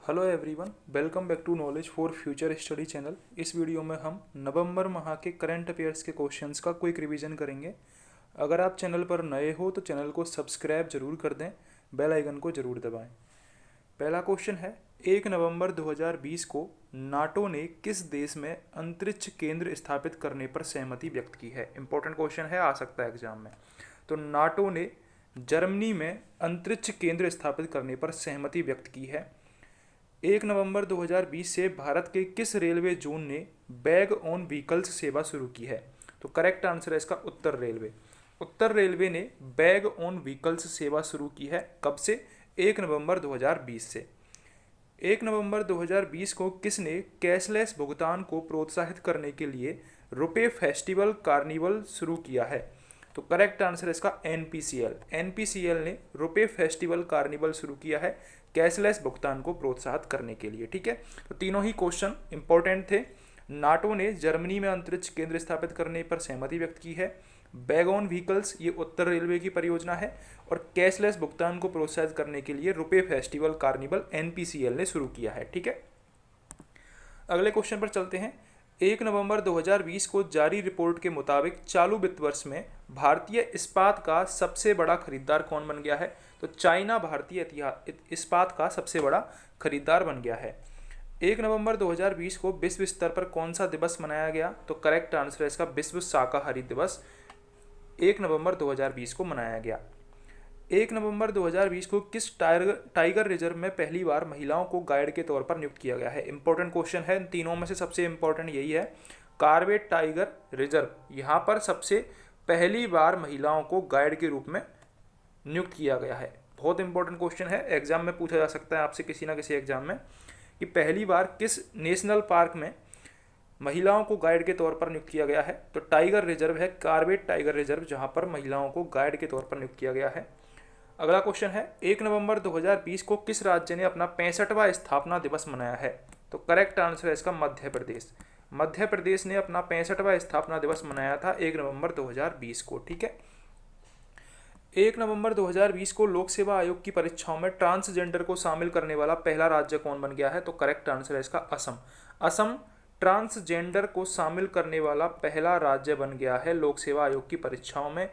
Hello everyone, welcome back to knowledge for future study channel. इस video में हम नवंबर माह के करंट अफेयर्स के क्वेश्चंस का क्विक रिवीजन करेंगे। अगर आप चैनल पर नए हो तो चैनल को सब्सक्राइब जरूर कर दें, बेल आइकन को जरूर दबाएं। पहला क्वेश्चन है, 1 नवंबर 2020 को नाटो ने किस देश में अंतरिक्ष केंद्र स्थापित करने पर सहमति व्यक्त की है। इंपॉर्टेंट क्वेश्चन है, आ सकता है एग्जाम में। तो नाटो ने जर्मनी में अंतरिक्ष केंद्र स्थापित करने पर सहमति व्यक्त की है। 1 नवंबर 2020 से भारत के किस रेलवे जोन ने बैग ऑन व्हीकल्स सेवा शुरू की है। तो करेक्ट आंसर है इसका उत्तर रेलवे। उत्तर रेलवे ने बैग ऑन व्हीकल्स सेवा शुरू की है। कब से? 1 नवंबर 2020 से। 1 नवंबर 2020 को किसने कैशलेस भुगतान को प्रोत्साहित करने के लिए रुपे फेस्टिवल कार्निवल शुरू किया है। तो करेक्ट आंसर है इसका एनपीसीएल। एनपीसीएल ने रुपे फेस्टिवल कार्निवल शुरू किया है कैशलेस भुगतान को प्रोत्साहित करने के लिए। ठीक है, तो तीनों ही क्वेश्चन इंपॉर्टेंट थे। नाटो ने जर्मनी में अंतरिक्ष केंद्र स्थापित करने पर सहमति व्यक्त की है। बैग ऑन व्हीकल्स ये उत्तर रेलवे की परियोजना है, और कैशलेस भुगतान को प्रोत्साहित करने के लिए रुपे फेस्टिवल कार्निवल एनपीसीएल ने शुरू किया है। ठीक है, अगले क्वेश्चन पर चलते हैं। 1 नवंबर 2020 को जारी रिपोर्ट के मुताबिक चालू वित्त वर्ष में भारतीय इस्पात का सबसे बड़ा खरीदार कौन बन गया है। तो चाइना भारतीय इस्पात का सबसे बड़ा खरीदार बन गया है। 1 नवंबर 2020 को विश्व स्तर पर कौन सा दिवस मनाया गया। तो करेक्ट आंसर है इसका विश्व शाकाहारी दिवस 1 नवंबर 2020 को मनाया गया। 1 नवंबर 2020 को किस टाइगर रिजर्व में पहली बार महिलाओं को गाइड के तौर पर नियुक्त किया गया है। इंपॉर्टेंट क्वेश्चन है, तीनों में से सबसे इंपॉर्टेंट यही है। कार्बेट टाइगर रिजर्व, यहाँ पर सबसे पहली बार महिलाओं को गाइड के रूप में नियुक्त किया गया है। बहुत इंपॉर्टेंट क्वेश्चन है, एग्जाम में पूछा जा सकता है आपसे किसी ना किसी एग्जाम में कि पहली बार किस नेशनल पार्क में महिलाओं को गाइड के तौर पर नियुक्त किया गया है। तो टाइगर रिजर्व है कार्बेट टाइगर रिजर्व, जहाँ पर महिलाओं को गाइड के तौर पर नियुक्त किया गया है। अगला क्वेश्चन है, 1 नवंबर 2020 को किस राज्य ने अपना 65वां स्थापना दिवस मनाया है। तो करेक्ट आंसर है इसका मध्य प्रदेश। मध्य प्रदेश ने अपना 65वां स्थापना दिवस मनाया था 1 नवंबर 2020 को। ठीक है, 1 नवंबर 2020 को लोक सेवा आयोग की परीक्षाओं में ट्रांसजेंडर को शामिल करने वाला पहला राज्य कौन बन गया है। तो करेक्ट आंसर है इसका असम। असम ट्रांसजेंडर को शामिल करने वाला पहला राज्य बन गया है लोक सेवा आयोग की परीक्षाओं में।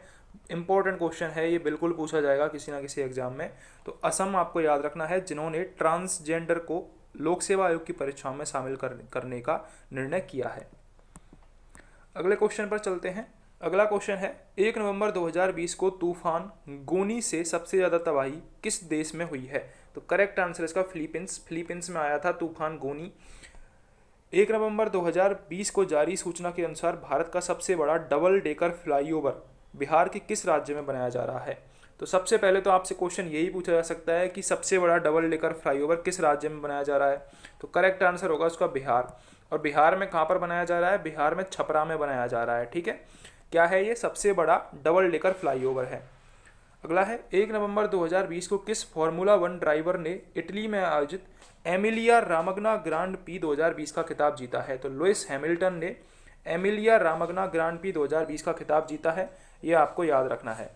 इंपॉर्टेंट क्वेश्चन है, ये बिल्कुल पूछा जाएगा किसी ना किसी एग्जाम में। तो असम आपको याद रखना है, जिन्होंने ट्रांसजेंडर को लोक सेवा आयोग की परीक्षाओं में शामिल करने का निर्णय किया है। अगले क्वेश्चन पर चलते हैं। अगला क्वेश्चन है, 1 नवंबर 2020 को तूफान गोनी से सबसे ज़्यादा तबाही किस देश में हुई है। तो करेक्ट आंसर इसका फिलीपींस में आया था तूफान गोनी। 1 नवंबर 2020 को जारी सूचना के अनुसार भारत का सबसे बड़ा डबल डेकर फ्लाईओवर बिहार के किस राज्य में बनाया जा रहा है। तो सबसे पहले तो आपसे क्वेश्चन यही पूछा जा सकता है कि सबसे बड़ा डबल डेकर फ्लाईओवर किस राज्य में बनाया जा रहा है। तो करेक्ट आंसर होगा उसका बिहार। और बिहार में कहाँ पर बनाया जा रहा है? बिहार में छपरा में बनाया जा रहा है। ठीक है, क्या है ये? सबसे बड़ा डबल डेकर फ्लाईओवर है। अगला है, 1 नवंबर 2020 को किस फार्मूला 1 ड्राइवर ने इटली में आयोजित एमिलिया रामगना ग्रांड पी 2020 का खिताब जीता है। तो लुइस हैमिल्टन ने एमिलिया रामगना ग्रांड पी 2020 का खिताब जीता है, ये आपको याद रखना है।